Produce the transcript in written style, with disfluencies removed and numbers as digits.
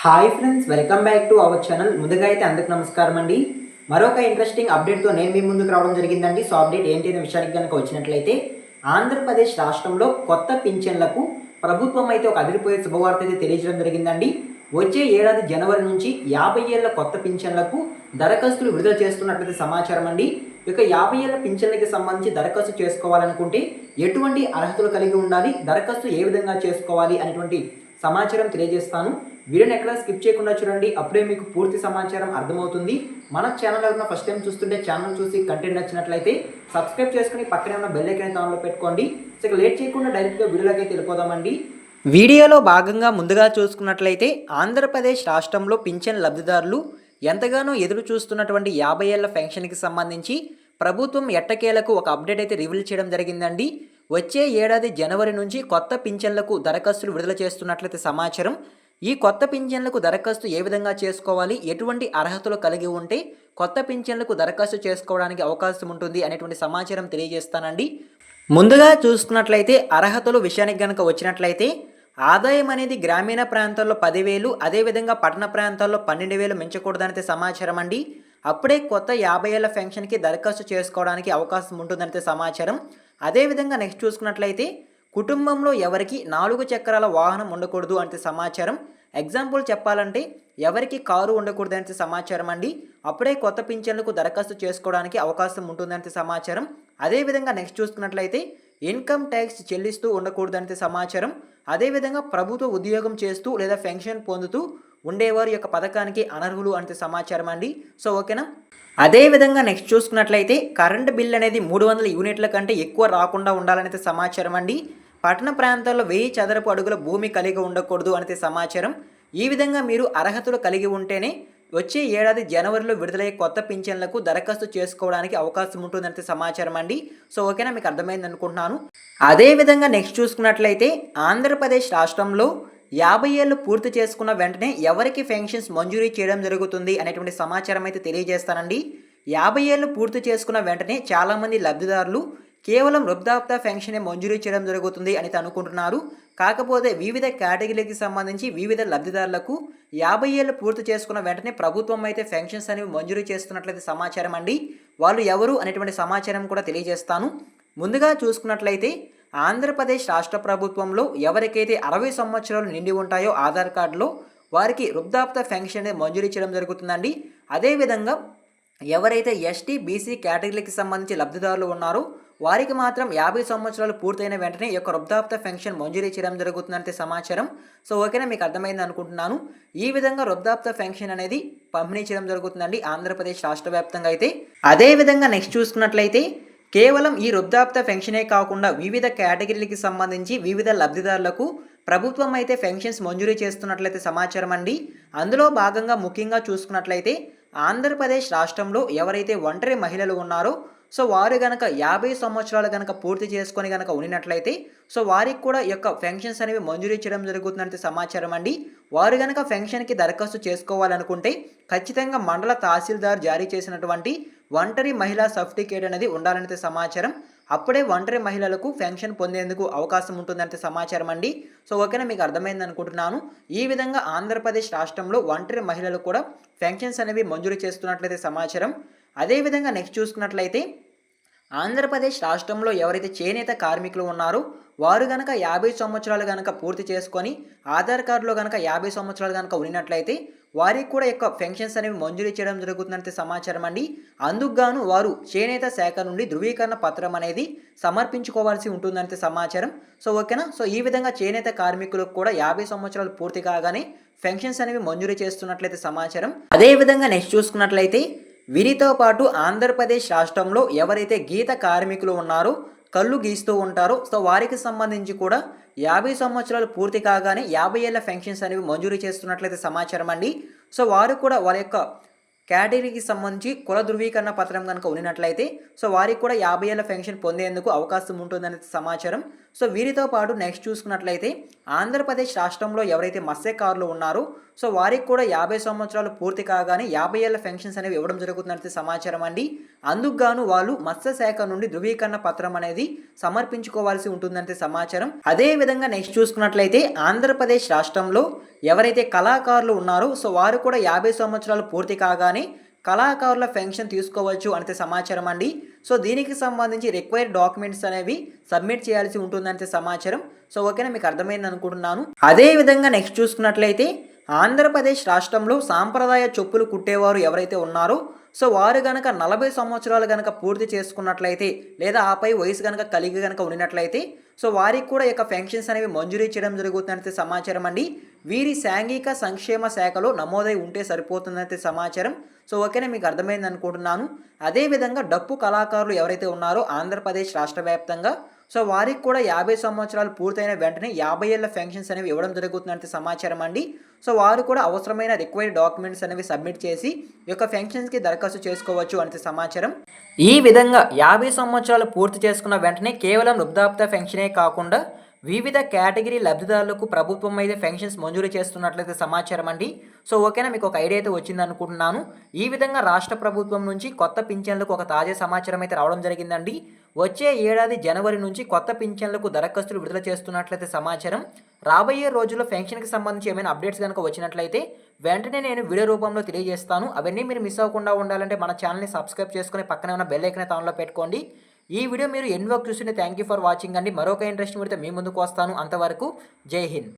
Hi friends, welcome back to our channel. ముందుగా అయితే అందరికి నమస్కారం అండి. మరొక ఇంట్రెస్టింగ్ అప్డేట్తో నేను మీ ముందుకు రావడం జరిగిందండి. సో అప్డేట్ ఏంటి అనే విషయానికి కనుక వచ్చినట్లయితే, ఆంధ్రప్రదేశ్ రాష్ట్రంలో కొత్త పింఛన్లకు ప్రభుత్వం అయితే ఒక అదిరిపోయే శుభవార్త అయితే తెలియజేయడం జరిగిందండి. వచ్చే ఏడాది జనవరి నుంచి 50 ఏళ్ల కొత్త పింఛన్లకు దరఖాస్తులు విడుదల చేస్తున్నట్లయితే సమాచారం అండి. ఇక 50 ఏళ్ల పింఛన్లకి సంబంధించి దరఖాస్తు చేసుకోవాలనుకుంటే ఎటువంటి అర్హతలు కలిగి ఉండాలి, దరఖాస్తు ఏ విధంగా చేసుకోవాలి అనేటువంటి సమాచారం తెలియజేస్తాను. వీడియోని ఎక్కడ స్కిప్ చేయకుండా చూడండి, అప్పుడే మీకు పూర్తి సమాచారం అర్థమవుతుంది. మన ఛానల్ ఎవరైనా ఫస్ట్ టైం చూస్తుంటే ఛానల్ చూసి కంటెంట్ నచ్చినట్లయితే సబ్స్క్రైబ్ చేసుకుని పక్కనే ఉన్న బెల్ ఐకాన్ ఆన్లో పెట్టుకోండి. సో ఇక లేట్ చేయకుండా డైరెక్ట్గా వీడియోలోకి అయితే వెళ్ళిపోదామండి. వీడియోలో భాగంగా ముందుగా చూసుకున్నట్లయితే ఆంధ్రప్రదేశ్ రాష్ట్రంలో పింఛన్ లబ్ధిదారులు ఎంతగానో ఎదురు చూస్తున్నటువంటి 50 ఏళ్ల పెన్షన్కి సంబంధించి ప్రభుత్వం ఎట్టకేలకు ఒక అప్డేట్ అయితే రివీల్ చేయడం జరిగిందండి. వచ్చే ఏడాది జనవరి నుంచి కొత్త పింఛన్లకు దరఖాస్తులు విడుదల చేస్తున్నట్లయితే సమాచారం. ఈ కొత్త పింఛన్లకు దరఖాస్తు ఏ విధంగా చేసుకోవాలి, ఎటువంటి అర్హతలు కలిగి ఉంటే కొత్త పింఛన్లకు దరఖాస్తు చేసుకోవడానికి అవకాశం ఉంటుంది అనేటువంటి సమాచారం తెలియజేస్తానండి. ముందుగా చూసుకున్నట్లయితే అర్హతలు విషయానికి కనుక వచ్చినట్లయితే ఆదాయం అనేది గ్రామీణ ప్రాంతాల్లో 10,000, అదేవిధంగా పట్టణ ప్రాంతాల్లో 12,000 మించకూడదనైతే సమాచారం అండి. అప్పుడే కొత్త 50 ఏళ్ల పెన్షన్కి దరఖాస్తు చేసుకోవడానికి అవకాశం ఉంటుందనైతే సమాచారం. అదేవిధంగా నెక్స్ట్ చూసుకున్నట్లయితే కుటుంబంలో ఎవరికి 4 చక్రాల వాహనం ఉండకూడదు అంటే సమాచారం. ఎగ్జాంపుల్ చెప్పాలంటే ఎవరికి కారు ఉండకూడదు అంటే సమాచారం అండి. అప్పుడే కొత్త పింఛన్లకు దరఖాస్తు చేసుకోవడానికి అవకాశం ఉంటుందంటే సమాచారం. అదేవిధంగా నెక్స్ట్ చూసుకున్నట్లయితే ఇన్కమ్ ట్యాక్స్ చెల్లిస్తూ ఉండకూడదంటే సమాచారం. అదేవిధంగా ప్రభుత్వ ఉద్యోగం చేస్తూ లేదా పెన్షన్ పొందుతూ ఉండేవారు యొక్క పథకానికి అనర్హులు అంటే సమాచారం అండి. సో ఓకేనా. అదేవిధంగా నెక్స్ట్ చూసుకున్నట్లయితే కరెంట్ బిల్ అనేది 300 యూనిట్ల కంటే ఎక్కువ రాకుండా ఉండాలనేది సమాచారం అండి. పట్టణ ప్రాంతాల్లో 1000 చదరపు అడుగుల భూమి కలిగి ఉండకూడదు అనేది సమాచారం. ఈ విధంగా మీరు అర్హతలు కలిగి ఉంటేనే వచ్చే ఏడాది జనవరిలో విడుదలయ్యే కొత్త పింఛన్లకు దరఖాస్తు చేసుకోవడానికి అవకాశం ఉంటుందంటే సమాచారం అండి. సో ఓకేనా, మీకు అర్థమైంది అనుకుంటున్నాను. అదేవిధంగా నెక్స్ట్ చూసుకున్నట్లయితే ఆంధ్రప్రదేశ్ రాష్ట్రంలో 50 ఏళ్ళు పూర్తి చేసుకున్న వెంటనే ఎవరికి పెన్షన్స్ మంజూరీ చేయడం జరుగుతుంది అనేటువంటి సమాచారం అయితే తెలియజేస్తానండి. 50 ఏళ్ళు పూర్తి చేసుకున్న వెంటనే చాలామంది లబ్ధిదారులు కేవలం వృద్ధాప్య పెన్షనే మంజూరీ చేయడం జరుగుతుంది అని అనుకుంటున్నారు. కాకపోతే వివిధ కేటగిరీకి సంబంధించి వివిధ లబ్ధిదారులకు 50 ఏళ్ళు పూర్తి చేసుకున్న వెంటనే ప్రభుత్వం అయితే పెన్షన్స్ అనేవి మంజూరీ చేస్తున్నట్లయితే సమాచారం అండి. వాళ్ళు ఎవరు అనేటువంటి సమాచారం కూడా తెలియజేస్తాను. ముందుగా చూసుకున్నట్లయితే ఆంధ్రప్రదేశ్ రాష్ట్ర ప్రభుత్వంలో ఎవరికైతే 60 సంవత్సరాలు నిండి ఉంటాయో ఆధార్ కార్డులో వారికి వృద్ధాప్య పెన్షన్ అనేది మంజూరీ చేయడం జరుగుతుందండి. అదేవిధంగా ఎవరైతే ఎస్టీ బీసీ కేటగిరీకి సంబంధించి లబ్ధిదారులు ఉన్నారో వారికి మాత్రం 50 సంవత్సరాలు పూర్తయిన వెంటనే ఈ యొక్క వృద్ధాప్య పెన్షన్ మంజూరీ చేయడం జరుగుతుందంటే సమాచారం. సో ఓకేనా, మీకు అర్థమైంది అనుకుంటున్నాను. ఈ విధంగా వృద్ధాప్య పెన్షన్ అనేది పంపిణీ చేయడం జరుగుతుందండి ఆంధ్రప్రదేశ్ రాష్ట్ర వ్యాప్తంగా అయితే. అదేవిధంగా నెక్స్ట్ చూసుకున్నట్లయితే కేవలం ఈ వృద్ధాప్య పెన్షనే కాకుండా వివిధ కేటగిరీలకి సంబంధించి వివిధ లబ్ధిదారులకు ప్రభుత్వం అయితే పెన్షన్స్ మంజూరీ చేస్తున్నట్లయితే సమాచారం అండి. అందులో భాగంగా ముఖ్యంగా చూసుకున్నట్లయితే ఆంధ్రప్రదేశ్ రాష్ట్రంలో ఎవరైతే ఒంటరి మహిళలు ఉన్నారో సో వారు కనుక 50 సంవత్సరాలు కనుక పూర్తి చేసుకొని కనుక ఉన్నట్లయితే సో వారికి కూడా ఈ యొక్క పెన్షన్స్ అనేవి మంజూరీ చేయడం జరుగుతుందంటే సమాచారం అండి. వారు కనుక పెన్షన్కి దరఖాస్తు చేసుకోవాలనుకుంటే ఖచ్చితంగా మండల తహసీల్దార్ జారీ చేసినటువంటి ఒంటరి మహిళా సర్టిఫికేట్ అనేది ఉండాలనేది సమాచారం. అప్పుడే ఒంటరి మహిళలకు పెన్షన్ పొందేందుకు అవకాశం ఉంటుందంటే సమాచారం అండి. సో ఓకేనా, మీకు అర్థమైంది అనుకుంటున్నాను. ఈ విధంగా ఆంధ్రప్రదేశ్ రాష్ట్రంలో ఒంటరి మహిళలు కూడా పెన్షన్స్ అనేవి మంజూరీ చేస్తున్నట్లయితే సమాచారం. అదేవిధంగా నెక్స్ట్ చూసుకున్నట్లయితే ఆంధ్రప్రదేశ్ రాష్ట్రంలో ఎవరైతే చేనేత కార్మికులు ఉన్నారో వారు కనుక 50 సంవత్సరాలు కనుక పూర్తి చేసుకొని ఆధార్ కార్డులో కనుక 50 సంవత్సరాలు కనుక ఉన్నట్లయితే వారికి కూడా యొక్క పెన్షన్స్ అనేవి మంజూరీ చేయడం జరుగుతుందంటే సమాచారం అండి. అందుకు గాను వారు చేనేత శాఖ నుండి ధృవీకరణ పత్రం అనేది సమర్పించుకోవాల్సి ఉంటుందంటే సమాచారం. సో ఓకేనా. సో ఈ విధంగా చేనేత కార్మికులకు కూడా 50 సంవత్సరాలు పూర్తి కాగానే పెన్షన్స్ అనేవి మంజూరీ చేస్తున్నట్లయితే సమాచారం. అదేవిధంగా నెక్స్ట్ చూసుకున్నట్లయితే వీరితో పాటు ఆంధ్రప్రదేశ్ రాష్ట్రంలో ఎవరైతే గీత కార్మికులు ఉన్నారో కళ్ళు గీస్తూ ఉంటారో సో వారికి సంబంధించి కూడా 50 సంవత్సరాలు పూర్తి కాగానే 50 ఏళ్ల పెన్షన్స్ అనేవి మంజూరీ చేస్తున్నట్లయితే సమాచారం అండి. సో వారు కూడా వారి యొక్క కేటగిరీకి సంబంధించి కుల ధృవీకరణ పత్రం కనుక ఉన్నట్లయితే సో వారికి కూడా 50 ఏళ్ల పెన్షన్ పొందేందుకు అవకాశం ఉంటుందనే సమాచారం. సో వీరితో పాటు నెక్స్ట్ చూసుకున్నట్లయితే ఆంధ్రప్రదేశ్ రాష్ట్రంలో ఎవరైతే మత్స్యకారులు ఉన్నారో సో వారికి కూడా 50 సంవత్సరాలు పూర్తి కాగానే 50 ఏళ్ల పెన్షన్స్ అనేవి ఇవ్వడం జరుగుతుందనే సమాచారం అండి. అందుకు గాను వాళ్ళు మత్స్యశాఖ నుండి ధృవీకరణ పత్రం అనేది సమర్పించుకోవాల్సి ఉంటుందంటే సమాచారం. అదే విధంగా నెక్స్ట్ చూసుకున్నట్లయితే ఆంధ్రప్రదేశ్ రాష్ట్రంలో ఎవరైతే కళాకారులు ఉన్నారో సో వారు కూడా 50 సంవత్సరాలు పూర్తి కాగానే కళాకారుల పెన్షన్ తీసుకోవచ్చు అంటే సమాచారం అండి. సో దీనికి సంబంధించి రిక్వైర్డ్ డాక్యుమెంట్స్ అనేవి సబ్మిట్ చేయాల్సి ఉంటుందంటే సమాచారం. సో ఓకేనా, మీకు అర్థమైంది అనుకుంటున్నాను. అదే విధంగా నెక్స్ట్ చూసుకున్నట్లయితే ఆంధ్రప్రదేశ్ రాష్ట్రంలో సాంప్రదాయ చెప్పులు కుట్టేవారు ఎవరైతే ఉన్నారో సో వారు కనుక 40 సంవత్సరాలు కనుక పూర్తి చేసుకున్నట్లయితే లేదా ఆపై వయసు కనుక కలిగి కనుక ఉన్నట్లయితే సో వారికి కూడా యొక్క పెన్షన్స్ అనేవి మంజూరీ చేయడం జరుగుతుందంటే సమాచారం అండి. వీరి సాంఘిక సంక్షేమ శాఖలో నమోదై ఉంటే సరిపోతుందంటే సమాచారం. సో ఓకేనా, మీకు అర్థమైంది అనుకుంటున్నాను. అదేవిధంగా డప్పు కళాకారులు ఎవరైతే ఉన్నారో ఆంధ్రప్రదేశ్ రాష్ట్ర వ్యాప్తంగా సో వారికి కూడా 50 సంవత్సరాలు పూర్తయిన వెంటనే 50 ఏళ్ల పెన్షన్స్ అనేవి ఇవ్వడం జరుగుతుందంటే సమాచారం అండి. సో వారు కూడా అవసరమైన రిక్వైర్డ్ డాక్యుమెంట్స్ అనేవి సబ్మిట్ చేసి ఈ యొక్క పెన్షన్స్కి దరఖాస్తు చేసుకోవచ్చు అంటే సమాచారం. ఈ విధంగా 50 సంవత్సరాలు పూర్తి చేసుకున్న వెంటనే కేవలం వృద్ధాప్య పెన్షనే కాకుండా వివిధ కేటగిరీ లబ్ధిదారులకు ప్రభుత్వం అయితే పెన్షన్స్ మంజూరు చేస్తున్నట్లయితే సమాచారం అండి. సో ఓకేనా, మీకు ఒక ఐడియా అయితే వచ్చింది అనుకుంటున్నాను. ఈ విధంగా రాష్ట్ర ప్రభుత్వం నుంచి కొత్త పింఛన్లకు ఒక తాజా సమాచారం అయితే రావడం జరిగిందండి. వచ్చే ఏడాది జనవరి నుంచి కొత్త పింఛన్లకు దరఖాస్తులు విడుదల చేస్తున్నట్లయితే సమాచారం. రాబోయే రోజుల్లో పెన్షన్కి సంబంధించి ఏమైనా అప్డేట్స్ కనుక వచ్చినట్లయితే వెంటనే నేను వీడియో రూపంలో తెలియజేస్తాను. అవన్నీ మీరు మిస్ అవ్వకుండా ఉండాలంటే మన ఛానల్ని సబ్స్క్రైబ్ చేసుకుని పక్కనే ఉన్న బెల్ ఐకాన్ ఆన్లో పెట్టుకోండి. ఈ వీడియో మీరు ఎన్ని వరకు చూస్తుంటే థ్యాంక్ యూ ఫర్ వాచింగ్ అండి. మరొక ఇంట్రెస్టింగ్ వీడియోతో మీ ముందుకు వస్తాను. అంతవరకు జై హింద్.